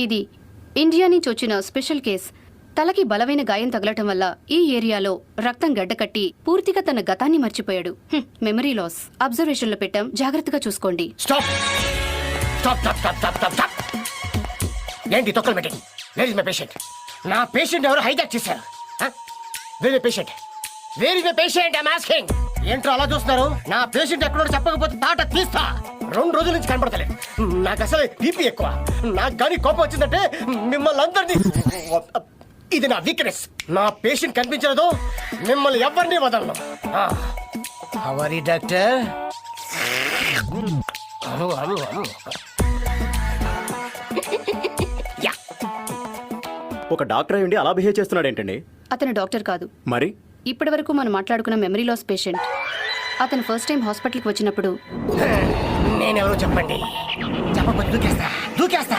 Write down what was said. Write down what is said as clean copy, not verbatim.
ఇది ఇండియా నుంచి వచ్చిన స్పెషల్ కేస్. తలకి బలమైన గాయం తగలటం వల్ల ఈ ఏరియాలో రక్తం గడ్డకట్టి పూర్తిగా తన గతాన్ని మర్చిపోయాడు. Memory loss. అబ్జర్వేషన్ లో పెట్టాం, జాగ్రత్తగా చూసుకోండి. Stop stop stop stop stop stop stop. ఏంటి తొక్కలు meeting? Where is my patient? నా పేషెంట్ ఎవరు హైజాక్ చేశారు? Where my patient? Where is my patient? I am asking. ఏంట్రా అలా చూస్తున్నారు? నా పేషెంట్ ఎక్కడో చెప్పకపోతే తాట తీస్తా. 2 రోజుల నుంచి కనపడతలేదు. నాకు అసలు బీపీ ఎక్కువ. నాకు కానీ కోపం వచ్చిందంటే మిమ్మల్ని అందరినీ, ఇది నా వీక్నెస్. నా పేషెంట్ కనిపించలేదు, మిమ్మల్ని ఎవరిని వదలను. హవరి డాక్టర్. ఒక డాక్టర్ అయ్యుండి అలా బిహేవ్ చేస్తున్నాడు ఏంటండి? అతను డాక్టర్ కాదు. మరి ఇప్పటి వరకు మనం మాట్లాడుకున్న మెమరీ లాస్ పేషెంట్. అతను ఫస్ట్ టైం హాస్పిటల్కి వచ్చినప్పుడు నేనెవరో చెప్పండి. చెప్పకపోతే దూకేస్తా.